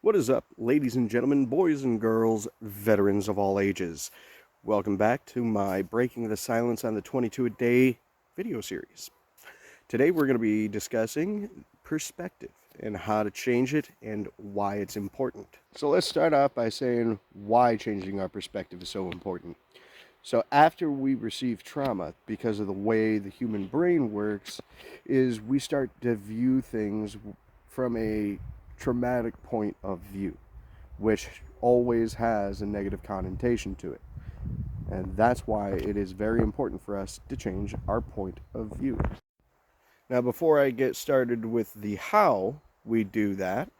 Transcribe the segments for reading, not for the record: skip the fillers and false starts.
What is up, ladies and gentlemen, boys and girls, veterans of all ages? Welcome back to my Breaking the Silence on the 22 a Day video series. Today we're going to be discussing perspective and how to change it and why it's important. So let's start off by saying why changing our perspective is so important. So after we receive trauma, because of the way the human brain works, is we start to view things from a traumatic point of view, which always has a negative connotation to it. And that's why it is very important for us to change our point of view. Now, before I get started with the how we do that,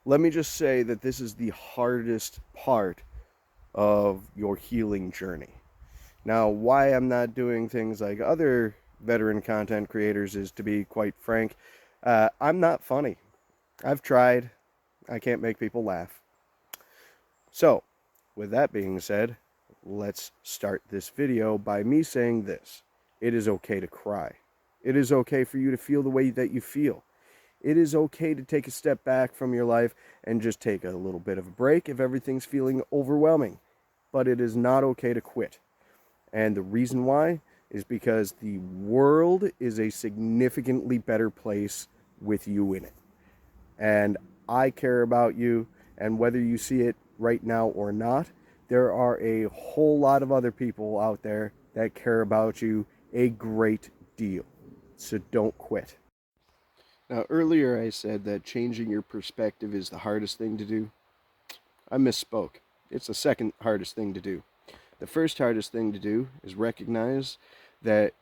let me just say that this is the hardest part of your healing journey. Now, why I'm not doing things like other veteran content creators is, to be quite frank, I'm not funny. I've tried. I can't make people laugh. So, with that being said, let's start this video by me saying this. It is okay to cry. It is okay for you to feel the way that you feel. It is okay to take a step back from your life and just take a little bit of a break if everything's feeling overwhelming. But it is not okay to quit. And the reason why is because the world is a significantly better place with you in it. And I care about you, and whether you see it right now or not, there are a whole lot of other people out there that care about you a great deal. So don't quit. Now, earlier I said that changing your perspective is the hardest thing to do. I misspoke. It's the second hardest thing to do. The first hardest thing to do is recognize that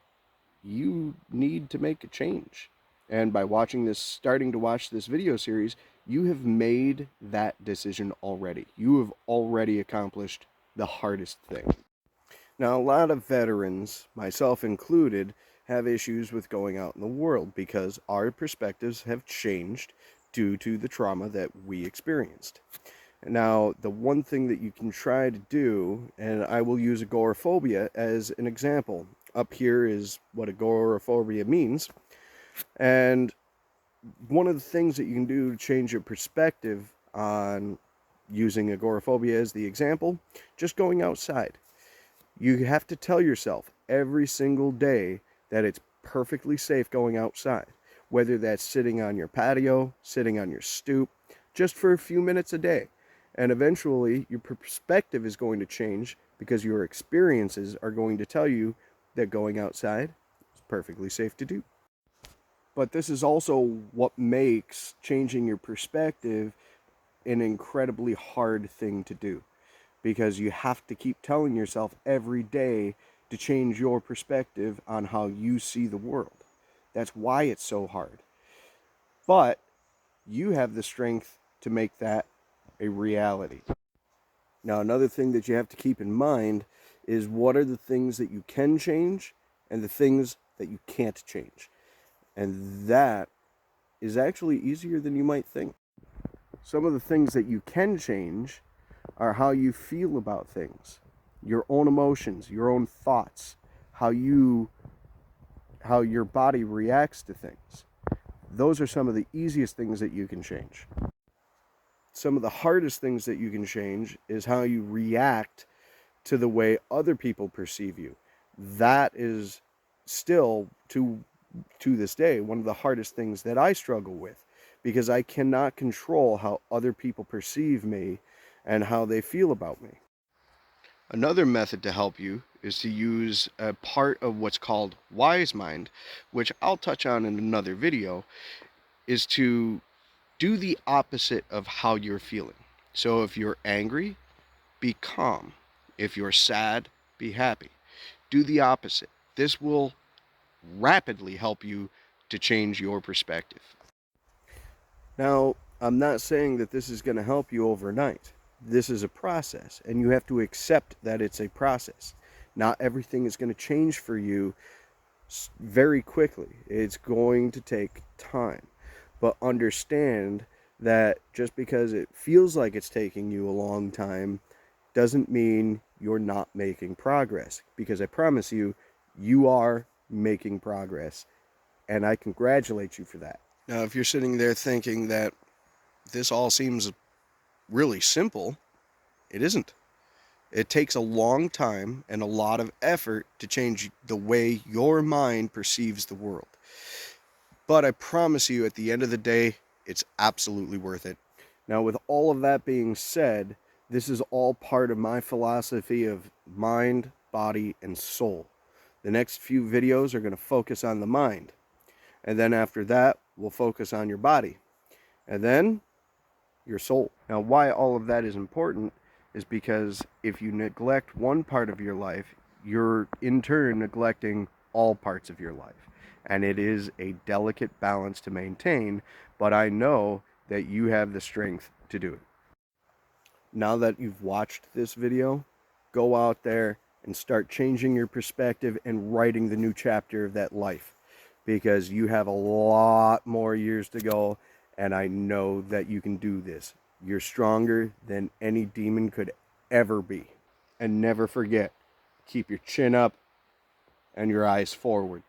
you need to make a change. And by starting to watch this video series, you have made that decision already. You have already accomplished the hardest thing. Now, a lot of veterans, myself included, have issues with going out in the world because our perspectives have changed due to the trauma that we experienced. Now, the one thing that you can try to do, and I will use agoraphobia as an example. Up here is what agoraphobia means. And one of the things that you can do to change your perspective on using agoraphobia as the example, just going outside. You have to tell yourself every single day that it's perfectly safe going outside, whether that's sitting on your patio, sitting on your stoop, just for a few minutes a day. And eventually your perspective is going to change because your experiences are going to tell you that going outside is perfectly safe to do. But this is also what makes changing your perspective an incredibly hard thing to do, because you have to keep telling yourself every day to change your perspective on how you see the world. That's why it's so hard. But you have the strength to make that a reality. Now, another thing that you have to keep in mind is what are the things that you can change and the things that you can't change. And that is actually easier than you might think. Some of the things that you can change are how you feel about things, your own emotions, your own thoughts, how your body reacts to things. Those are some of the easiest things that you can change. Some of the hardest things that you can change is how you react to the way other people perceive you. That is still, to this day, one of the hardest things that I struggle with, because I cannot control how other people perceive me and how they feel about me. Another method to help you is to use a part of what's called wise mind, which I'll touch on in another video, is to do the opposite of how you're feeling. So if you're angry, be calm. If you're sad, be happy. Do the opposite. This will rapidly help you to change your perspective. Now, I'm not saying that this is going to help you overnight. This is a process, and you have to accept that it's a process. Not everything is going to change for you very quickly. It's going to take time. But understand that just because it feels like it's taking you a long time doesn't mean you're not making progress. Because I promise you, you are making progress. And I congratulate you for that. Now, if you're sitting there thinking that this all seems really simple, it isn't. It takes a long time and a lot of effort to change the way your mind perceives the world. But I promise you, at the end of the day, it's absolutely worth it. Now, with all of that being said, this is all part of my philosophy of mind, body, and soul. The next few videos are going to focus on the mind. And then after that, we'll focus on your body. And then your soul. Now, why all of that is important is because if you neglect one part of your life, you're in turn neglecting all parts of your life. And it is a delicate balance to maintain, but I know that you have the strength to do it. Now that you've watched this video, go out there and start changing your perspective and writing the new chapter of that life, because you have a lot more years to go, and I know that you can do this. You're stronger than any demon could ever be. And never forget, keep your chin up and your eyes forward.